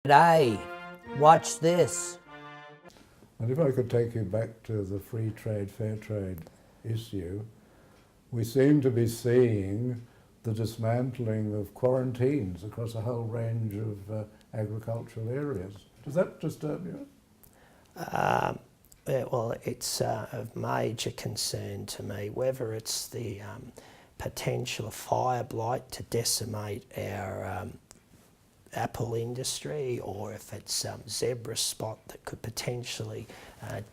Today, watch this. And if I could take you back to the free trade, fair trade issue, we seem to be seeing the dismantling of quarantines across a whole range of agricultural areas. Does that disturb you? Well, it's of major concern to me, whether it's the potential of fire blight to decimate our apple industry, or if it's zebra spot that could potentially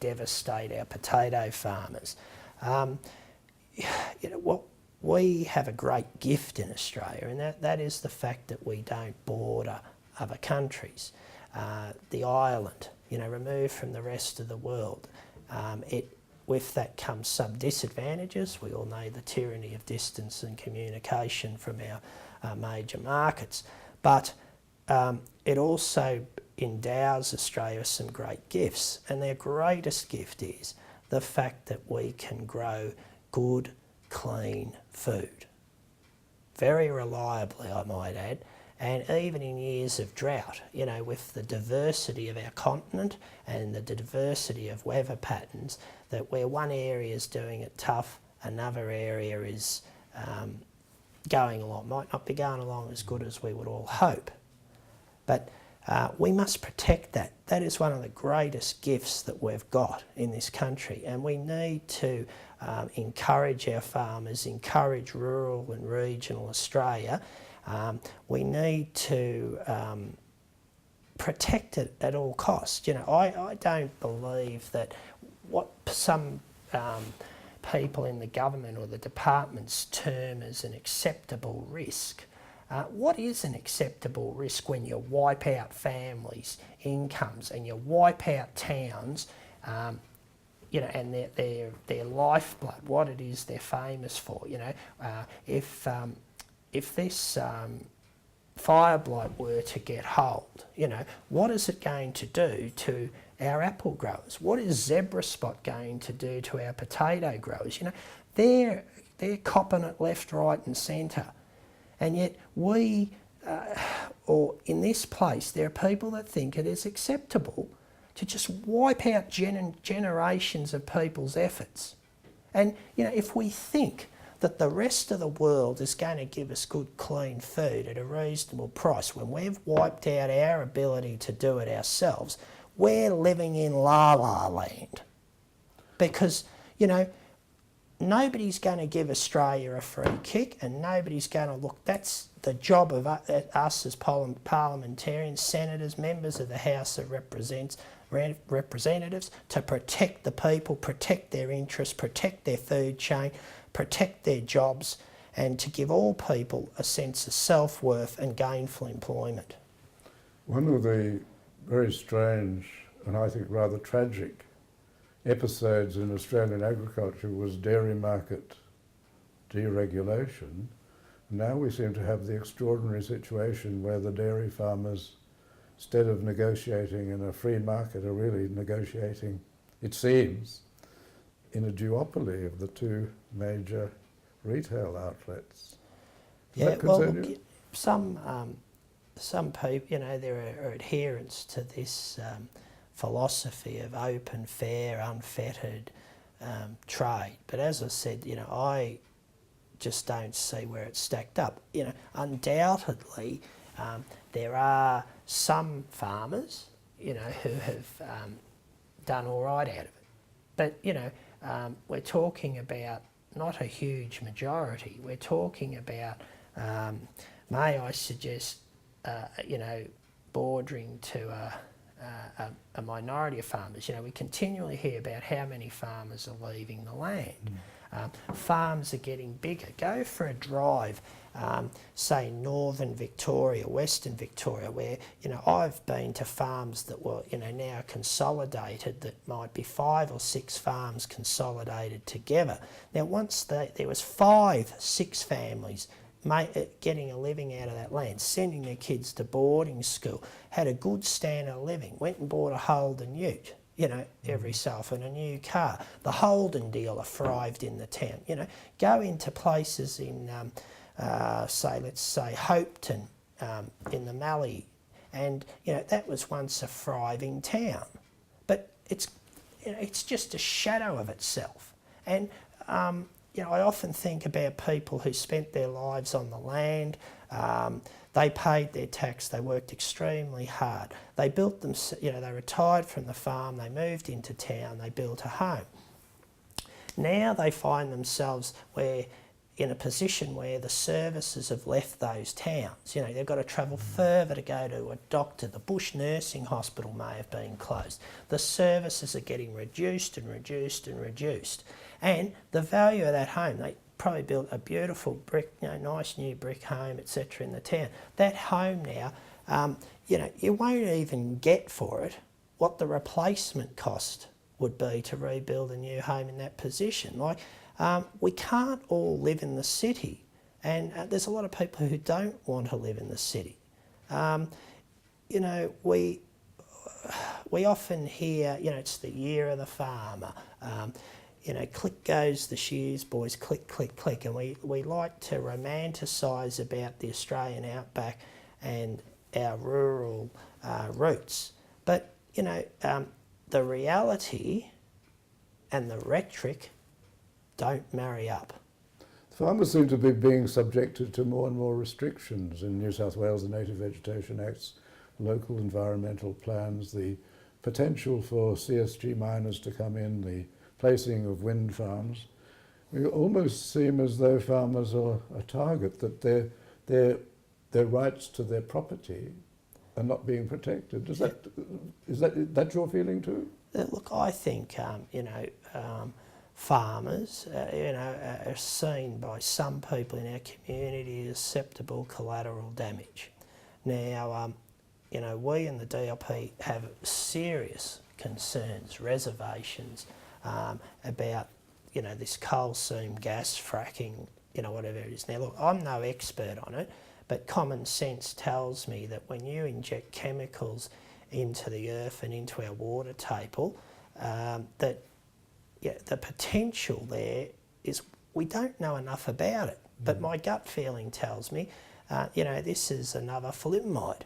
devastate our potato farmers. We have a great gift in Australia, and that is the fact that we don't border other countries. The island, removed from the rest of the world. With that comes some disadvantages. We all know the tyranny of distance and communication from our major markets, but it also endows Australia with some great gifts, and their greatest gift is the fact that we can grow good, clean food. Very reliably, I might add, and even in years of drought, with the diversity of our continent and the diversity of weather patterns, that where one area is doing it tough, another area is going along, might not be going along as good as we would all hope. But we must protect that. That is one of the greatest gifts that we've got in this country, and we need to encourage our farmers, encourage rural and regional Australia. We need to protect it at all costs. I don't believe that what some people in the government or the departments term as an acceptable risk. What is an acceptable risk when you wipe out families' incomes and you wipe out towns, and their lifeblood, what it is they're famous for? If this fire blight were to get hold, what is it going to do to our apple growers? What is zebra spot going to do to our potato growers? They're copping it left, right and centre. And yet we, or in this place, there are people that think it is acceptable to just wipe out generations of people's efforts. And, if we think that the rest of the world is going to give us good, clean food at a reasonable price, when we've wiped out our ability to do it ourselves, we're living in la-la land. Because, nobody's going to give Australia a free kick, and nobody's going to look. That's the job of us as parliamentarians, senators, members of the House of Representatives, to protect the people, protect their interests, protect their food chain, protect their jobs, and to give all people a sense of self-worth and gainful employment. One of the very strange and I think rather tragic episodes in Australian agriculture was dairy market deregulation. Now we seem to have the extraordinary situation where the dairy farmers, instead of negotiating in a free market, are really negotiating, it seems, in a duopoly of the two major retail outlets. Does that concern you? Some people, there are adherents to this philosophy of open, fair, unfettered trade. But as I said, I just don't see where it's stacked up. Undoubtedly, there are some farmers, who have done all right out of it. But, we're talking about not a huge majority. We're talking about, may I suggest, bordering to a minority of farmers. We continually hear about how many farmers are leaving the land. Farms are getting bigger. Go for a drive, say northern Victoria, western Victoria, where I've been to farms that were now consolidated, that might be 5 or 6 farms consolidated together. Now once there was 5, 6 families getting a living out of that land, sending their kids to boarding school, had a good standard of living, went and bought a Holden ute, every so often a new car. The Holden dealer thrived in the town. Go into places in, let's say Hopetoun, in the Mallee, And that was once a thriving town, but it's just a shadow of itself. And I often think about people who spent their lives on the land. They paid their tax, they worked extremely hard. They built them, they retired from the farm, they moved into town, they built a home. Now they find themselves in a position where the services have left those towns. They've got to travel further to go to a doctor. The bush nursing hospital may have been closed. The services are getting reduced and reduced and reduced. And the value of that home, they probably built a beautiful brick, nice new brick home, etc. in the town. That home now, you won't even get for it what the replacement cost would be to rebuild a new home in that position. We can't all live in the city, and there's a lot of people who don't want to live in the city. We often hear, it's the year of the farmer. Click goes the shears, boys, click, click, click. And we like to romanticise about the Australian outback and our rural roots. But, the reality and the rhetoric don't marry up. Farmers seem to be being subjected to more and more restrictions in New South Wales, the Native Vegetation Acts, local environmental plans, the potential for CSG miners to come in, the placing of wind farms. We almost seem as though farmers are a target, that their rights to their property are not being protected. Is that your feeling too? Look, I think farmers, are seen by some people in our community as susceptible collateral damage. Now, we in the DLP have serious concerns, reservations about, this coal seam gas fracking, whatever it is. Now, look, I'm no expert on it, but common sense tells me that when you inject chemicals into the earth and into our water table, that the potential there is, we don't know enough about it. But my gut feeling tells me, this is another thalidomide,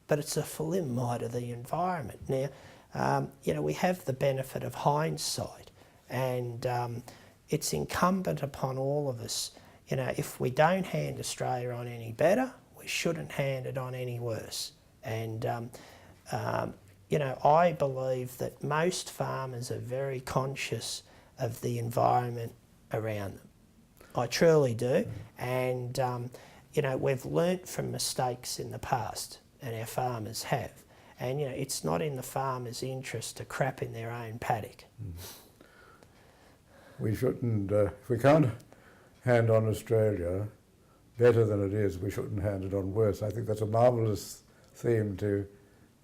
but it's a thalidomide of the environment. Now, we have the benefit of hindsight, and it's incumbent upon all of us, if we don't hand Australia on any better, we shouldn't hand it on any worse. And, I believe that most farmers are very conscious of the environment around them. I truly do. And, we've learnt from mistakes in the past, and our farmers have. And, it's not in the farmer's interest to crap in their own paddock. We shouldn't, if we can't hand on Australia better than it is, we shouldn't hand it on worse. I think that's a marvellous theme to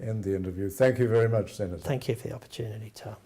end the interview. Thank you very much, Senator. Thank you for the opportunity, Tom.